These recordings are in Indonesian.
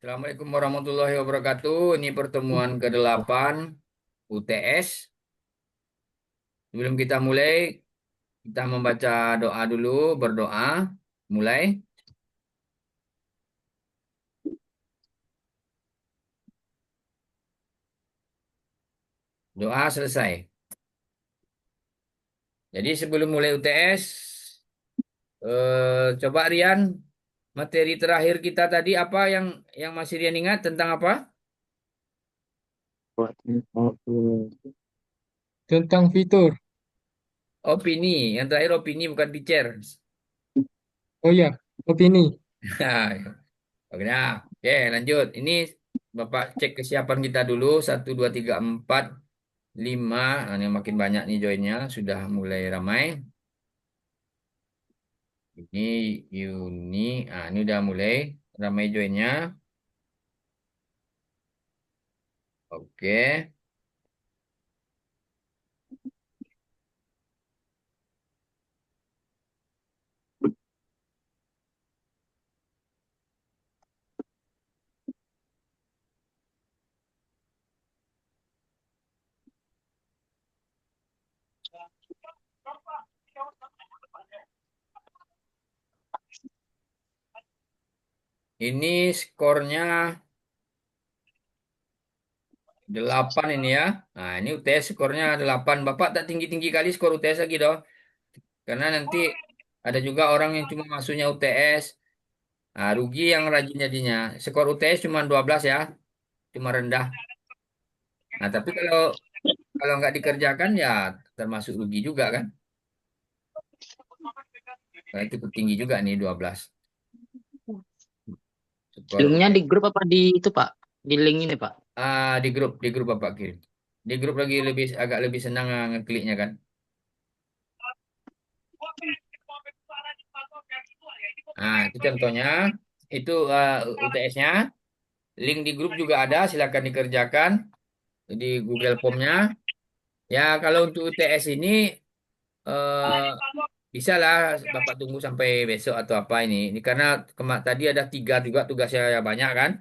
Assalamualaikum warahmatullahi wabarakatuh. Ini pertemuan ke-8 UTS. Sebelum kita mulai, kita membaca doa dulu, berdoa. Mulai. Doa selesai. Jadi sebelum mulai UTS, coba Rian, materi terakhir kita tadi apa yang masih Rian ingat tentang apa? Tentang fitur. Opini. Yang terakhir opini bukan teacher. Oh ya, opini. Oke, nah. Oke, lanjut. Ini Bapak cek kesiapan kita dulu. 1, 2, 3, 4, 5. Nah, ini makin banyak nih joinnya. Sudah mulai ramai. Ini Yuni. Ah, ini udah mulai ramai joinnya. Oke. Ini skornya 8 ini ya. Nah, ini UTS skornya 8. Bapak tak tinggi-tinggi kali skor UTS lagi dong. Karena nanti ada juga orang yang cuma masuknya UTS. Nah, rugi yang rajin jadinya. Skor UTS cuma 12 ya. Cuma rendah. Nah, tapi kalau nggak dikerjakan ya termasuk rugi juga kan. Karena itu tinggi juga nih 12. Skor Linknya di grup apa di itu Pak? Di link ini Pak. di grup Bapak kirim. Di grup lagi agak lebih senang ngekliknya kan. Nah, itu contohnya. Itu UTS-nya. Link di grup juga ada, silakan dikerjakan di Google Form-nya. Ya, kalau untuk UTS ini eh, bisa lah Bapak tunggu sampai besok atau apa ini. Ini karena tadi ada 3 juga tugasnya banyak kan.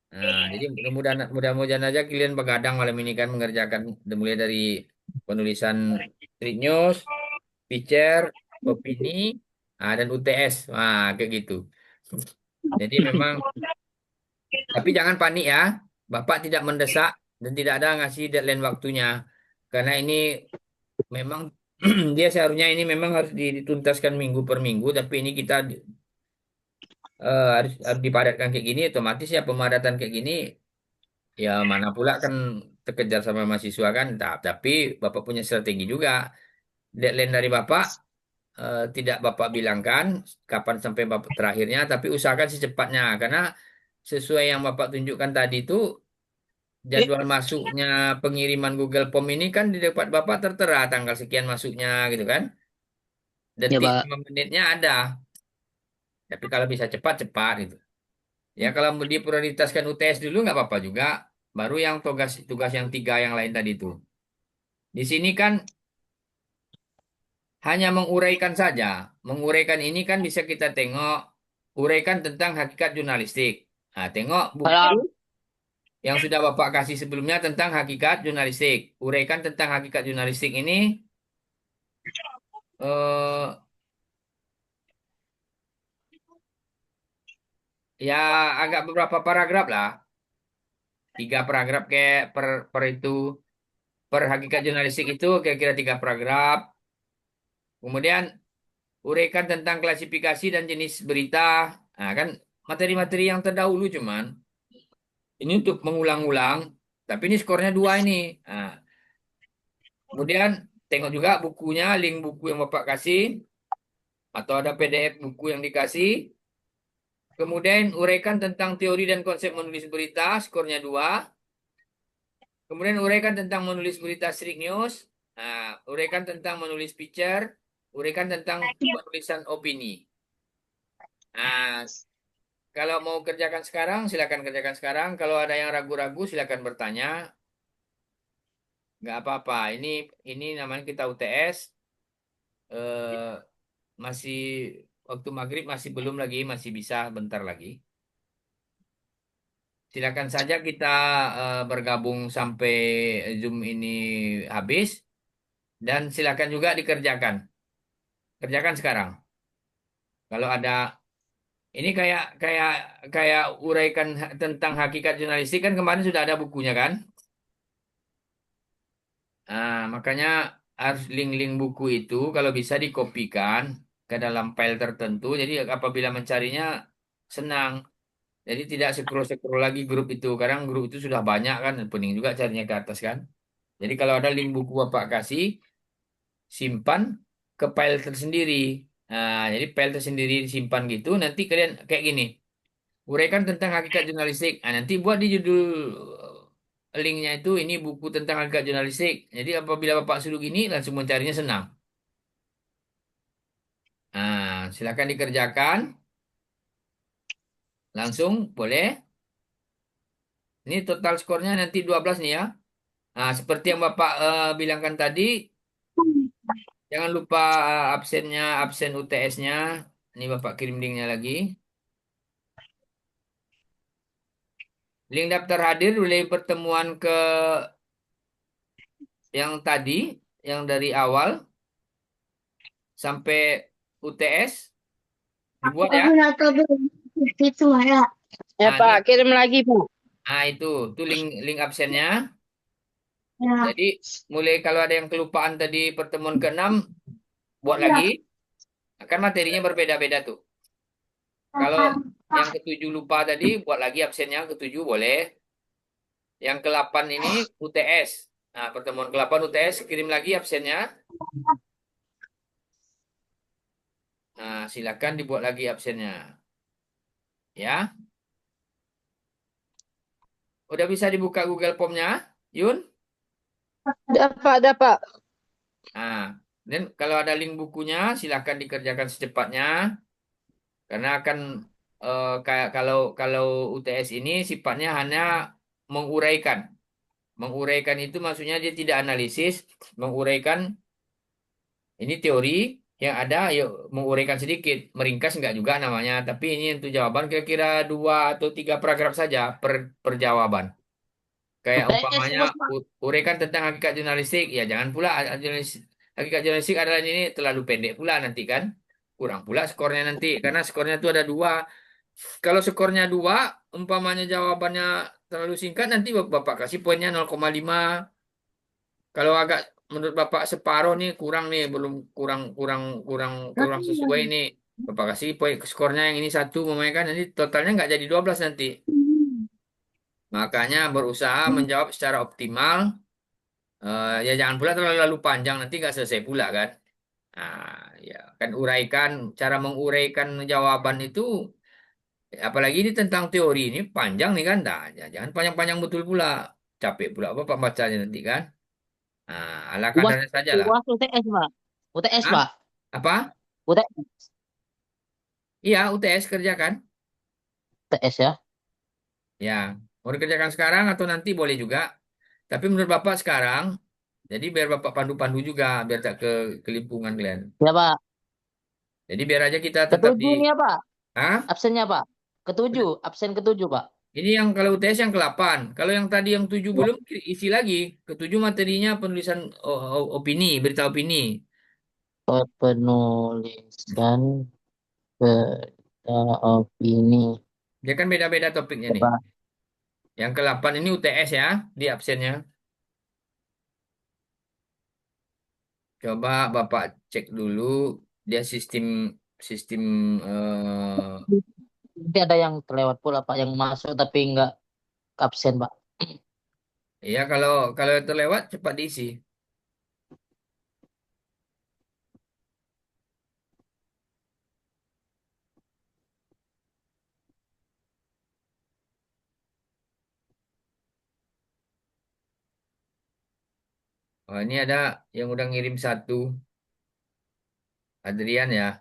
Nah, jadi mudah-mudahan aja kalian begadang malam ini kan mengerjakan mulai dari penulisan street news, picture, opini, dan UTS. Wah, kayak gitu. Jadi memang, tapi jangan panik ya. Bapak tidak mendesak dan tidak ada ngasih deadline waktunya. Karena ini memang dia seharusnya ini memang harus dituntaskan minggu per minggu, tapi ini kita harus dipadatkan kayak gini, otomatis ya pemadatan kayak gini. Ya mana pula kan terkejar sama mahasiswa kan. Tapi Bapak punya strategi juga. Deadline dari Bapak tidak Bapak bilangkan kapan sampai Bapak terakhirnya, tapi usahakan secepatnya. Karena sesuai yang Bapak tunjukkan tadi itu jadwal masuknya pengiriman Google Form ini kan di depan Bapak tertera tanggal sekian masuknya gitu kan. Ya Detik Pak. sama menitnya ada. Tapi kalau bisa cepat cepat gitu. Ya kalau mau diprioritaskan UTS dulu nggak apa-apa juga. Baru yang tugas tugas yang 3 yang lain tadi itu. Di sini kan hanya menguraikan saja. Menguraikan ini kan bisa kita tengok uraikan tentang hakikat jurnalistik. Nah, tengok buku Kalau yang sudah Bapak kasih sebelumnya tentang hakikat jurnalistik. Uraikan tentang hakikat jurnalistik ini eh, ya agak beberapa paragraf lah. 3 paragraf kayak per itu. Per hakikat jurnalistik itu kira-kira 3 paragraf. Kemudian uraikan tentang klasifikasi dan jenis berita. Nah, kan materi-materi yang terdahulu cuman. Ini untuk mengulang-ulang, tapi ini skornya 2 ini. Nah, kemudian tengok juga bukunya, link buku yang Bapak kasih, atau ada PDF buku yang dikasih. Kemudian uraikan tentang teori dan konsep menulis berita, skornya 2. Kemudian uraikan tentang menulis berita street news. Nah, uraikan tentang menulis picture. Uraikan tentang penulisan opini. Nah, kalau mau kerjakan sekarang, silakan kerjakan sekarang. Kalau ada yang ragu-ragu, silakan bertanya. Nggak apa-apa. Ini namanya kita UTS. eh, Masih waktu maghrib masih belum lagi, masih bisa bentar lagi. silakan saja kita bergabung sampai Zoom ini habis dan silakan juga dikerjakan. Kerjakan sekarang. Kalau ada ini kayak kayak kayak uraikan tentang hakikat jurnalistik kan kemarin sudah ada bukunya kan? Nah, makanya harus link-link buku itu kalau bisa dikopikan ke dalam file tertentu. Jadi apabila mencarinya senang. Jadi tidak scroll-scroll lagi grup itu. Kadang grup itu sudah banyak kan, pening juga carinya ke atas kan. Jadi kalau ada link buku Bapak kasih, simpan ke file tersendiri. Nah, jadi file tersendiri disimpan gitu. Nanti kalian kayak gini, uraikan tentang hakikat jurnalistik. Nah, nanti buat di judul linknya itu ini buku tentang hakikat jurnalistik. Jadi apabila Bapak suruh gini, langsung mencarinya senang. Nah, silakan dikerjakan. Langsung boleh. Ini total skornya nanti 12 nih ya. Nah, seperti yang Bapak bilangkan tadi, jangan lupa absennya, absen UTS-nya. Ini Bapak kirim linknya lagi. Link daftar hadir mulai pertemuan ke yang tadi, yang dari awal sampai UTS dibuat ya. Itu ya. Ya Nah, Pak, ini, kirim lagi Pak. nah itu link absennya. Ya. Jadi mulai kalau ada yang kelupaan tadi pertemuan ke-6, buat lagi. Akan materinya berbeda-beda tuh. Kalau yang ketujuh lupa tadi, buat lagi absennya ketujuh boleh. Yang ke-8 ini UTS. Nah, pertemuan ke-8 UTS, kirim lagi absennya. Nah, silakan dibuat lagi absennya. Ya, udah bisa dibuka Google Form-nya, Yun? Ada Pak. Nah, dan kalau ada link bukunya, silakan dikerjakan secepatnya. Karena akan kayak kalau kalau UTS ini sifatnya hanya menguraikan. Menguraikan itu maksudnya dia tidak analisis, menguraikan ini teori yang ada, yuk menguraikan sedikit, meringkas enggak juga namanya. Tapi ini untuk jawaban kira-kira 2 atau 3 paragraf saja per jawaban. Kayak UTS umpamanya bos Pak. uraikan tentang hakikat jurnalistik, ya jangan pula hakikat jurnalistik adalah ini terlalu pendek pula nanti kan. Kurang pula skornya nanti, karena skornya itu ada 2. Kalau skornya 2, umpamanya jawabannya terlalu singkat, nanti Bapak kasih poinnya 0,5. Kalau agak menurut Bapak separuh nih kurang nih, belum kurang kurang kurang kurang sesuai nih. Bapak kasih poin skornya yang ini 1, memang kan nanti totalnya nggak jadi 12 nanti. Makanya berusaha menjawab secara optimal. Ya jangan pula terlalu panjang nanti nggak selesai pula kan. Nah, ya kan uraikan cara menguraikan jawaban itu apalagi ini tentang teori ini panjang nih kan. Nah, jangan panjang-panjang betul pula. Capek pula Bapak bacanya nanti kan. Nah, ala UAS, kadarnya saja lah. UAS UTS Pak. UTS Hah? Pak. Apa? UTS. Iya, UTS kerjakan. UTS ya. Ya, mau dikerjakan sekarang atau nanti boleh juga. Tapi menurut Bapak sekarang, jadi biar Bapak pandu-pandu juga, biar tak kelimpungan kalian. Ya Pak. Jadi biar aja kita tetap di, Ketujuh nih ya Pak. ah, Absennya Pak. Ketujuh. Absen ketujuh Pak. ini yang kalau UTS yang ke-8. Kalau yang tadi yang 7 belum, isi lagi. Ketujuh materinya penulisan opini, berita opini. Penulisan berita opini. Dia kan beda-beda topiknya Ya nih. Pak. Yang ke-8 ini UTS ya, di absennya. Coba Bapak cek dulu, dia sistem sistem Nanti ada yang terlewat pula Pak. Yang masuk tapi nggak absen Pak. ya kalau kalau terlewat cepat diisi. Oh, ini ada yang udah ngirim 1, Adrian ya.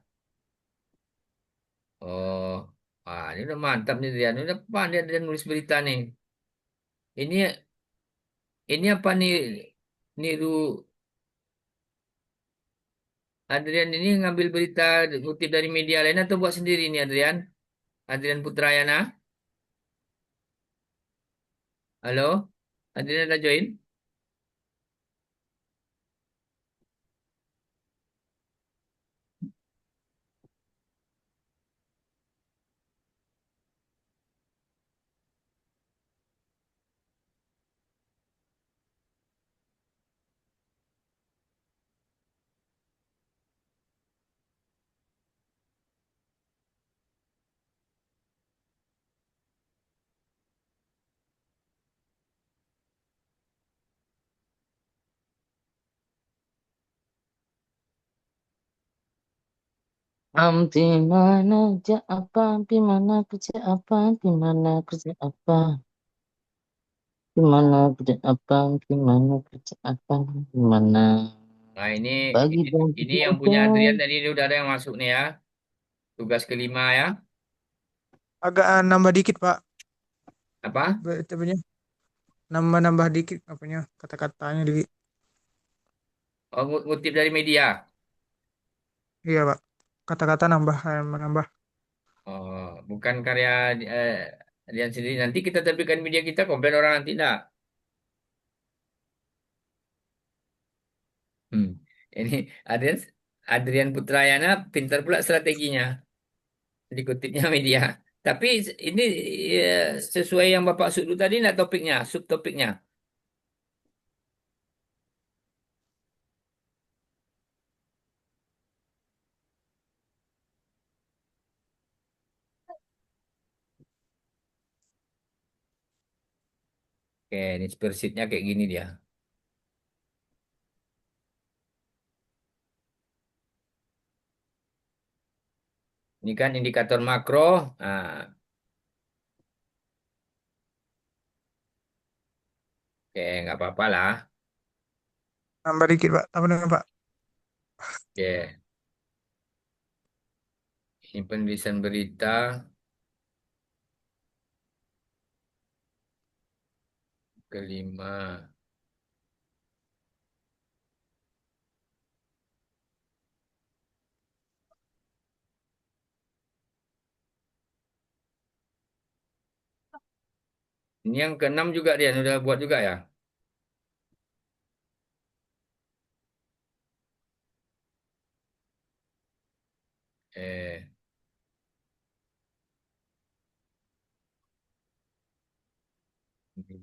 Oh, wah ini udah mantap nih Adrian. Udah pandai dia nulis berita nih. Ini apa nih? Niru Adrian ini ngambil berita kutip dari media lain atau buat sendiri nih Adrian? Adrian Putrayana. Halo? Adrian ada join? Di mana kerja apa? Di mana kerja apa? Di mana kerja apa? Di mana kerja apa? Di mana kerja apa? Di mana Nah, ini bagi ini, dan ini yang punya kerja. Adrian tadi ini udah ada yang masuk nih ya. Tugas kelima ya. Agak nambah dikit, Pak. Apa? Apanya? Nambah-nambah dikit apanya kata-katanya dikit. Oh, ngutip dari media. Iya, Pak. Kata-kata nambah, menambah. Oh, bukan karya eh, Adrian sendiri. Nanti kita terbitkan media kita komplain orang nanti enggak. Hmm. Ini Adrian Adrian Putrayana pintar pula strateginya. Dikutipnya media. Tapi ini sesuai yang Bapak sudu tadi enggak topiknya, subtopiknya. Oke, ini spreadsheet-nya kayak gini dia. Ini kan indikator makro. Nah, oke, nggak apa-apa lah. Nambah dikit, Pak. Apa namanya, Pak? Oke, ini penulisan berita kelima. Ini yang keenam juga dia udah buat juga ya. Eh,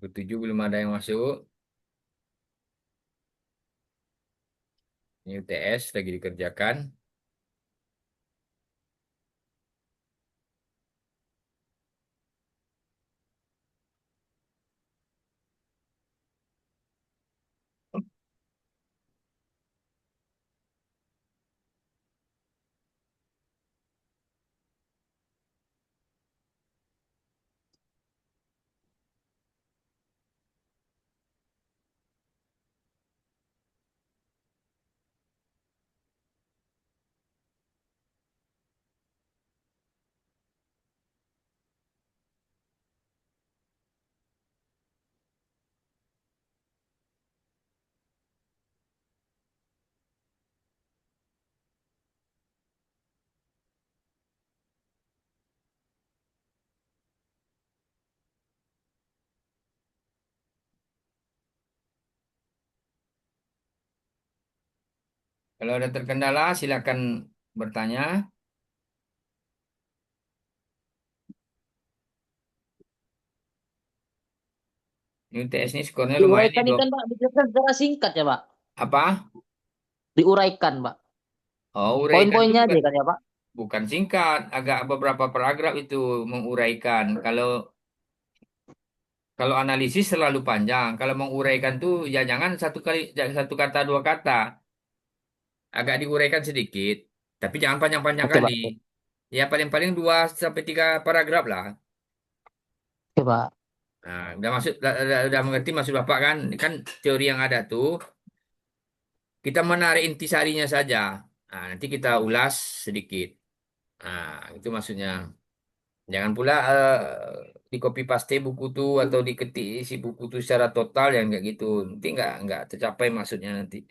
ketujuh belum ada yang masuk. Ini UTS lagi dikerjakan. Kalau ada terkendala, silakan bertanya. Ini UTS ini skornya lumayan nih, Diuraikan ini Dok. kan Pak, dijelaskan secara singkat ya Pak. Apa? Diuraikan Pak. Oh, uraikan itu Poin-poinnya aja bukan kan ya Pak. bukan singkat, agak beberapa paragraf itu menguraikan. Kalau analisis terlalu panjang. Kalau menguraikan tuh ya jangan jangan satu kata dua kata. Agak diuraikan sedikit, tapi jangan panjang-panjang Oke kali. Pak. Ya paling-paling 2 sampai 3 paragraf lah. Oke Pak. Nah, udah masuk, udah mengerti maksud Bapak kan? Kan teori yang ada tuh, kita menarik intisarinya saja. Nah, nanti kita ulas sedikit. Nah, itu maksudnya. Jangan pula di copy paste buku tuh atau diketik isi buku tuh secara total yang kayak gitu. Nanti nggak tercapai maksudnya nanti.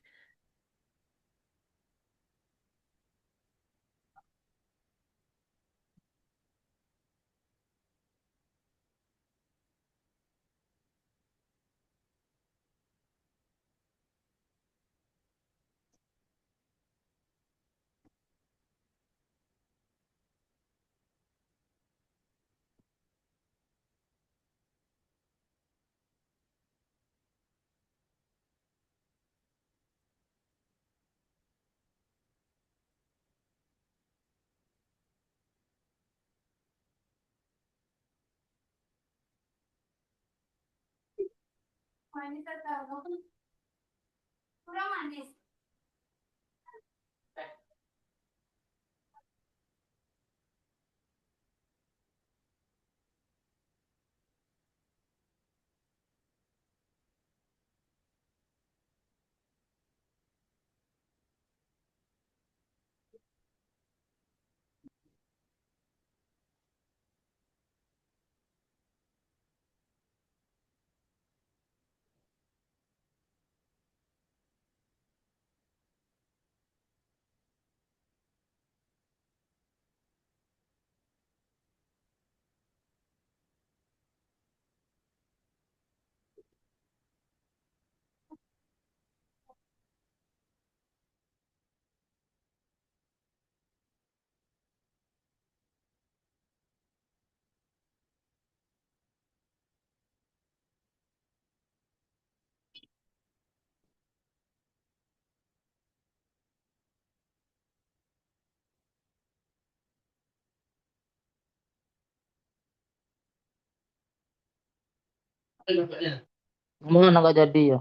Mana nggak jadi ya?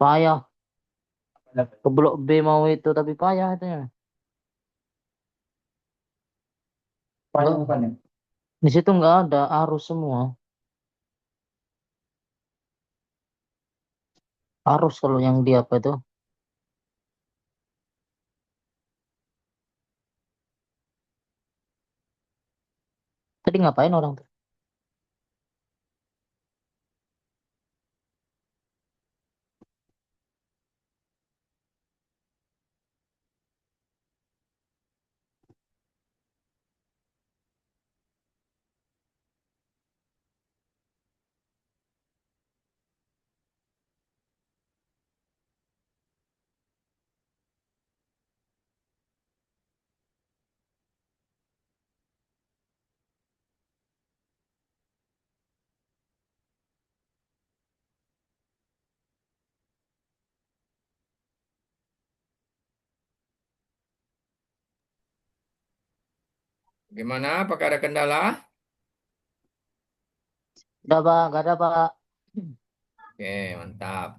Payah. Ke blok B mau itu tapi payah itu ya. Di situ nggak ada arus semua. Arus kalau yang di apa itu? Tadi ngapain orang tuh? Gimana? Apakah ada kendala? Udah Pak, nggak ada Pak. Oke, mantap.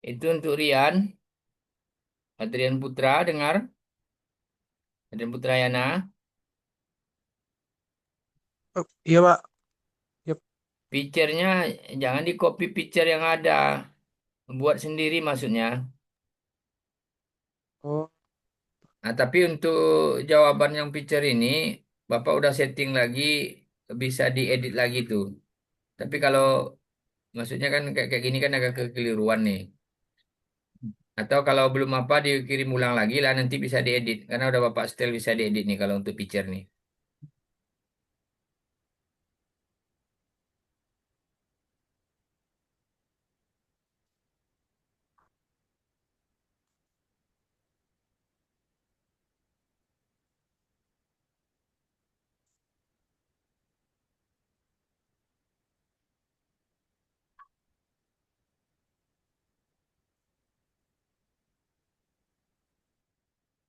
Itu untuk Rian, Adrian Putra, dengar? Adrian Putra Yana. Oh, iya Pak. Yap. Picture-nya jangan di copy picture yang ada. Buat sendiri maksudnya. Oh, Nah, tapi untuk jawaban yang picture ini, Bapak udah setting lagi, bisa diedit lagi tuh. Tapi kalau maksudnya kan kayak gini kan agak kekeliruan nih. Atau kalau belum apa dikirim ulang lagi lah nanti bisa diedit. Karena udah Bapak setel bisa diedit nih kalau untuk picture nih.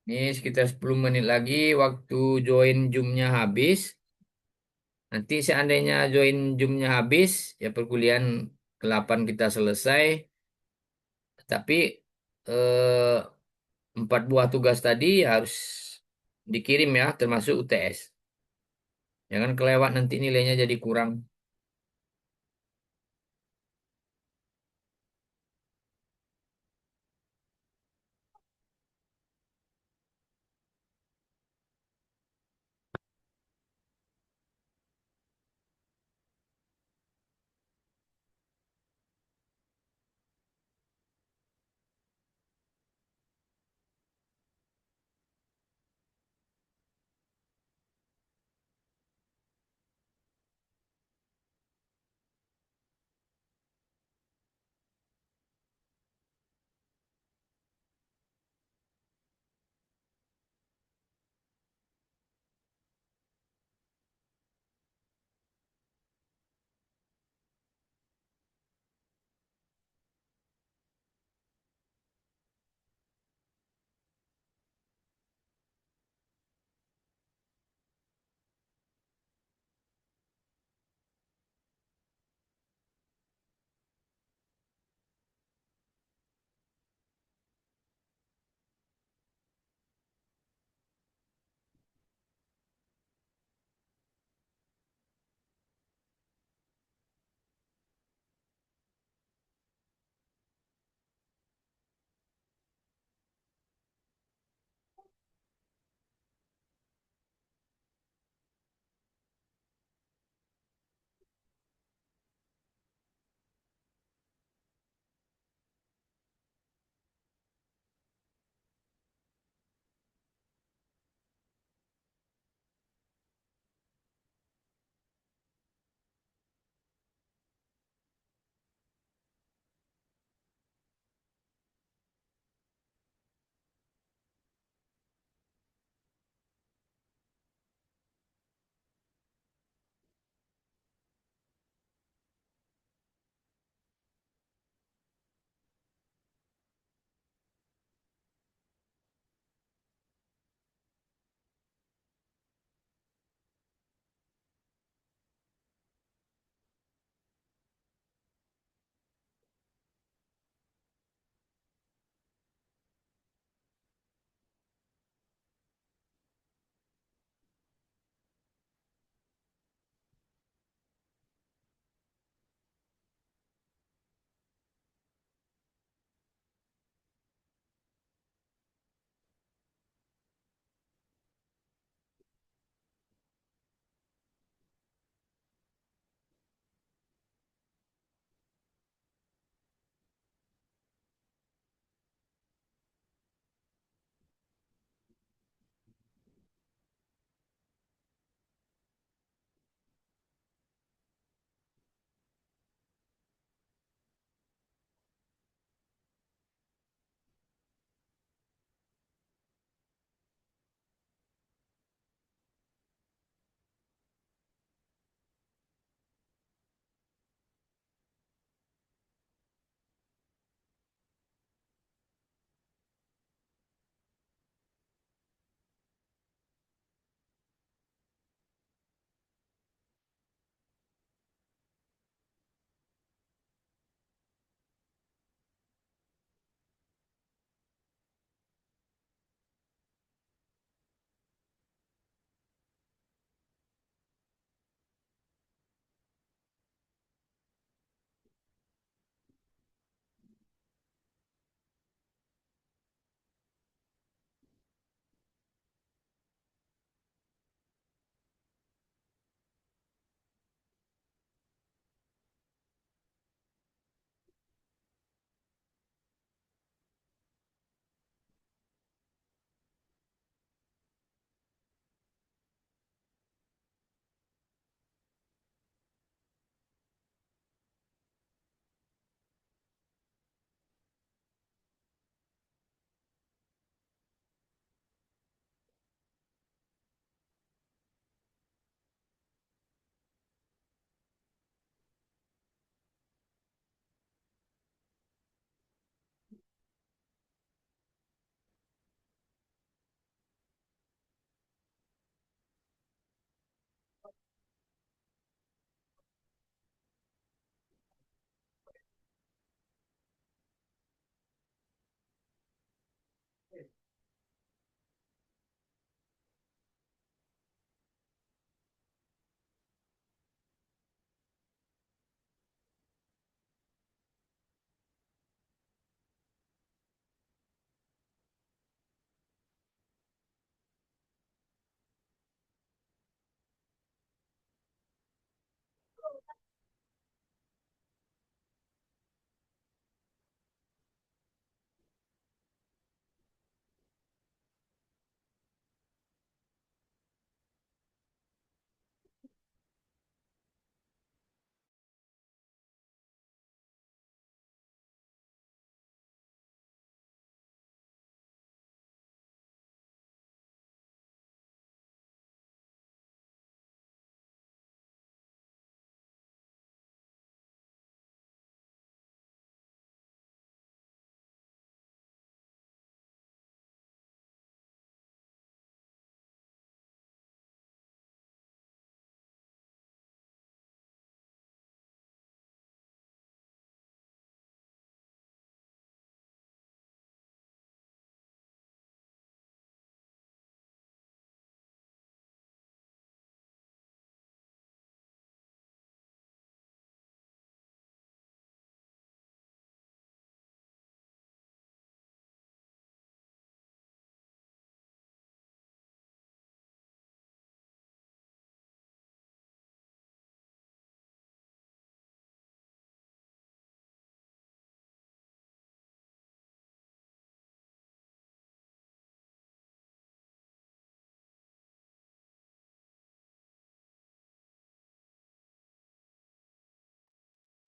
Ini sekitar 10 menit lagi waktu join Zoom-nya habis. Nanti seandainya join Zoom-nya habis, ya perkuliahan ke-8 kita selesai. Tapi eh, 4 buah tugas tadi harus dikirim ya, termasuk UTS. Jangan kelewat nanti nilainya jadi kurang.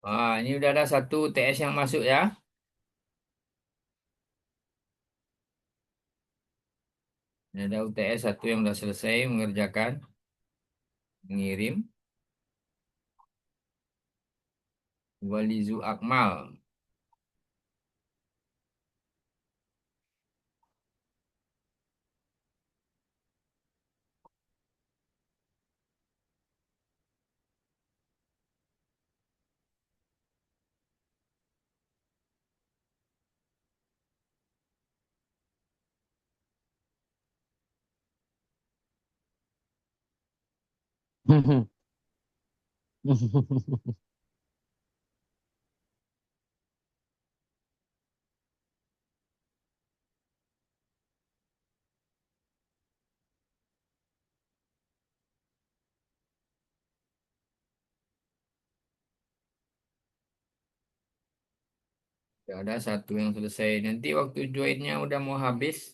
Ini udah ada satu TS yang masuk ya. Ini ada UTS satu yang udah selesai mengerjakan, mengirim. Walizu Akmal. Ya ada satu yang selesai. Nanti waktu joinnya udah mau habis,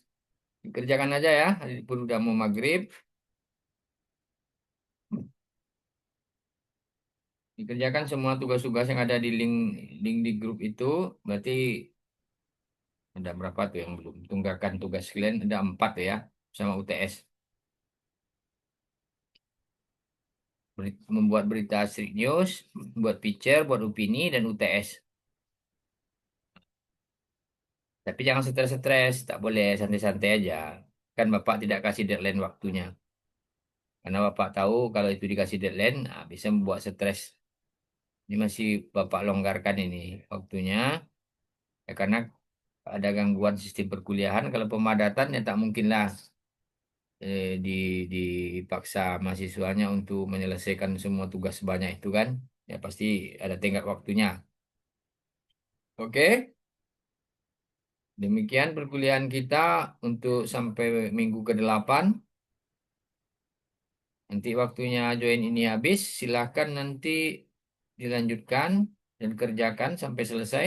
dikerjakan aja ya. Pun udah mau maghrib, dikerjakan semua tugas-tugas yang ada di link link di grup itu. Berarti ada berapa tuh yang belum? Tunggakan tugas kalian ada 4 ya, sama UTS. Membuat berita street news, buat picture, buat opini, dan UTS. Tapi jangan stres-stres, tak boleh santai-santai aja. Kan Bapak tidak kasih deadline waktunya. Karena Bapak tahu kalau itu dikasih deadline, bisa membuat stres. Ini masih Bapak longgarkan ini waktunya. Ya karena ada gangguan sistem perkuliahan. Kalau pemadatan ya tak mungkinlah dipaksa mahasiswanya untuk menyelesaikan semua tugas sebanyak itu kan. Ya pasti ada tenggat waktunya. Oke, demikian perkuliahan kita untuk sampai minggu ke-8. Nanti waktunya join ini habis, silahkan nanti dilanjutkan dan kerjakan sampai selesai.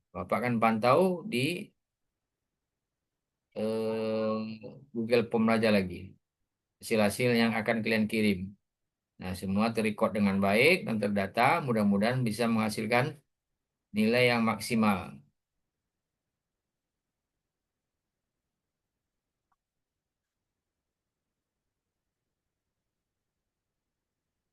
Bapak akan pantau di Google Form aja lagi. Hasil-hasil yang akan kalian kirim. Nah, semua terrecord dengan baik dan terdata. Mudah-mudahan bisa menghasilkan nilai yang maksimal.